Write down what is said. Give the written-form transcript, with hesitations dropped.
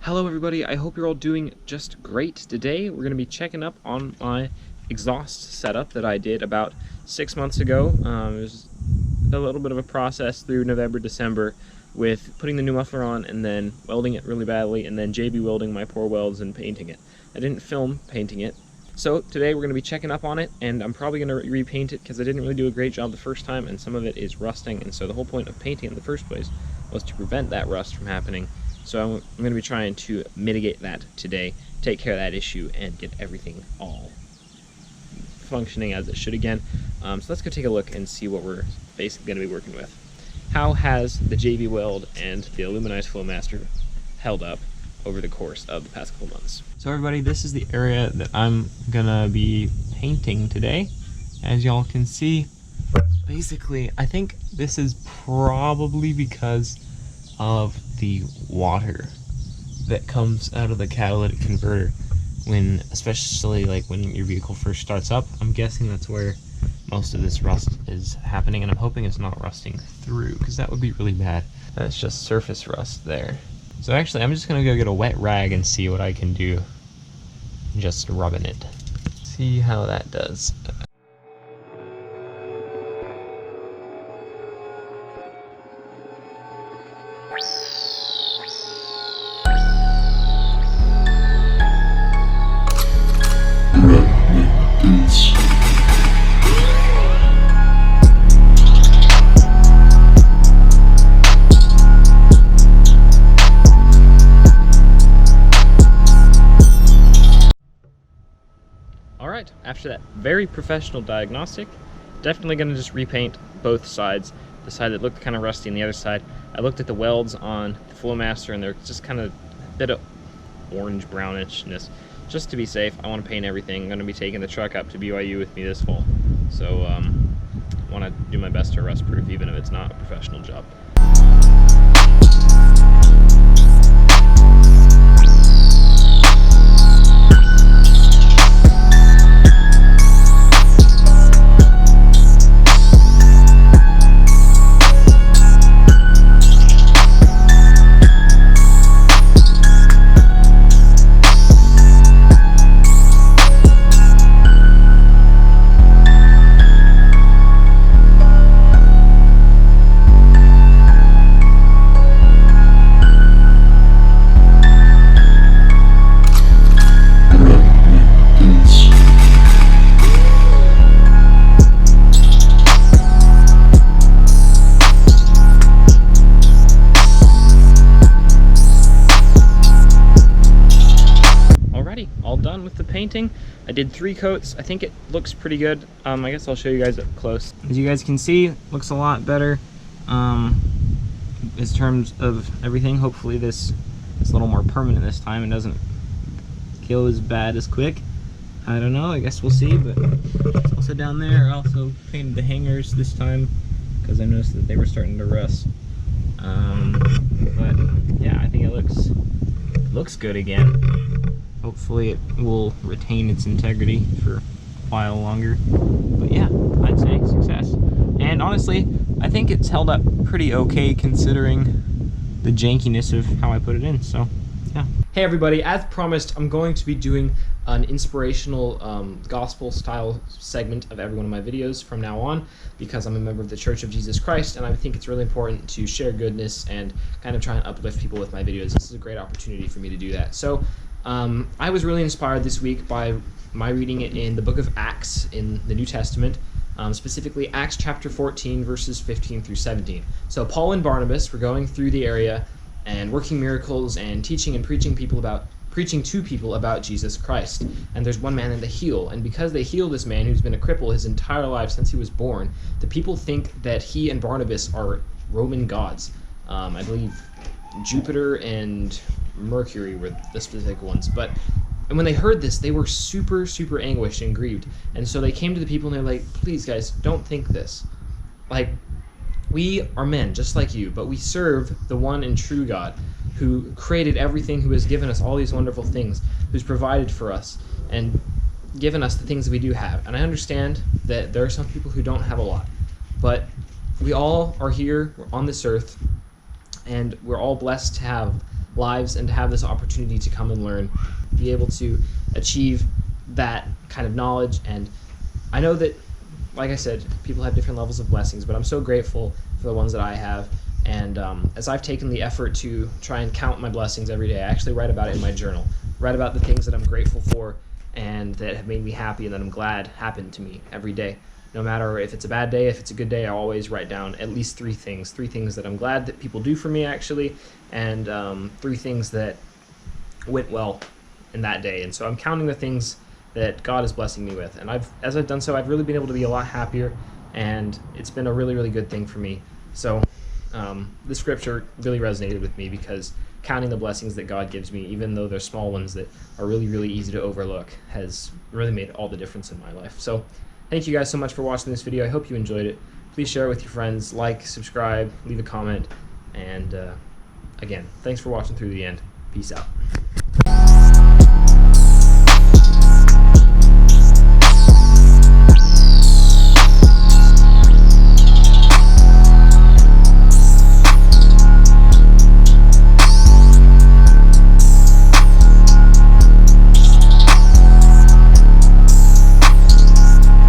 Hello everybody, I hope you're all doing just great. Today we're going to be checking up on my exhaust setup that I did about 6 months ago. It was a little bit of a process through November, December with putting the new muffler on and then welding it really badly and then JB welding my poor welds and painting it. I didn't film painting it. So today we're going to be checking up on it, and I'm probably going to repaint it because I didn't really do a great job the first time and some of it is rusting, and so the whole point of painting it in the first place was to prevent that rust from happening. So I'm going to be trying to mitigate that today, take care of that issue, and get everything all functioning as it should again. So let's go take a look and see what we're basically going to be working with. How has the JB Weld and the aluminized Flowmaster held up over the course of the past couple months? So everybody, this is the area that I'm going to be painting today. As y'all can see, basically, I think this is probably because of the water that comes out of the catalytic converter when, especially like when your vehicle first starts up. I'm guessing that's where most of this rust is happening, and I'm hoping it's not rusting through because that would be really bad. That's just surface rust there. So actually, I'm just gonna go get a wet rag and see what I can do. Just rubbing it. See how that does. Alright, after that very professional diagnostic, definitely going to just repaint both sides. The side that looked kind of rusty and the other side. I looked at the welds on the Flowmaster and they're just kind of a bit of orange brownishness. Just to be safe, I want to paint everything. I'm going to be taking the truck up to BYU with me this fall. So I want to do my best to rust proof even if it's not a professional job. All done with the painting. I did 3 coats. I think it looks pretty good. I guess I'll show you guys up close. As you guys can see, it looks a lot better in terms of everything. Hopefully this is a little more permanent this time and doesn't go as bad as quick. I don't know, I guess we'll see, but also down there I also painted the hangers this time because I noticed that they were starting to rust. But yeah, I think it looks good again. Hopefully it will retain its integrity for a while longer. But yeah, I'd say success. And honestly, I think it's held up pretty okay considering the jankiness of how I put it in, so yeah. Hey everybody, as promised, I'm going to be doing an inspirational gospel style segment of every one of my videos from now on because I'm a member of the Church of Jesus Christ and I think it's really important to share goodness and kind of try and uplift people with my videos. This is a great opportunity for me to do that. So I was really inspired this week by my reading it in the book of Acts in the New Testament, specifically Acts chapter 14 verses 15 through 17. So Paul and Barnabas were going through the area and working miracles and teaching and preaching to people about Jesus Christ. And there's one man that they heal, and because they heal this man who's been a cripple his entire life since he was born, the people think that he and Barnabas are Roman gods. I believe Jupiter and Mercury were the specific ones, and when they heard this, they were super anguished and grieved, and so they came to the people and they're like, please guys, don't think this. Like, we are men just like you, but we serve the one and true God who created everything, who has given us all these wonderful things, who's provided for us and given us the things that we do have. And I understand that there are some people who don't have a lot, but we all are here, we're on this earth, and we're all blessed to have lives, and to have this opportunity to come and learn, be able to achieve that kind of knowledge. And I know that, like I said, people have different levels of blessings, but I'm so grateful for the ones that I have. And as I've taken the effort to try and count my blessings every day, I actually write about it in my journal, write about the things that I'm grateful for and that have made me happy and that I'm glad happened to me every day. No matter if it's a bad day, if it's a good day, I always write down at least three things that I'm glad that people do for me, actually, and 3 things that went well in that day. And so I'm counting the things that God is blessing me with, and as I've done so, I've really been able to be a lot happier, and it's been a really, really good thing for me. So this scripture really resonated with me, because counting the blessings that God gives me, even though they're small ones that are really, really easy to overlook, has really made all the difference in my life. So thank you guys so much for watching this video. I hope you enjoyed it. Please share it with your friends, like, subscribe, leave a comment, and again, thanks for watching through the end. Peace out.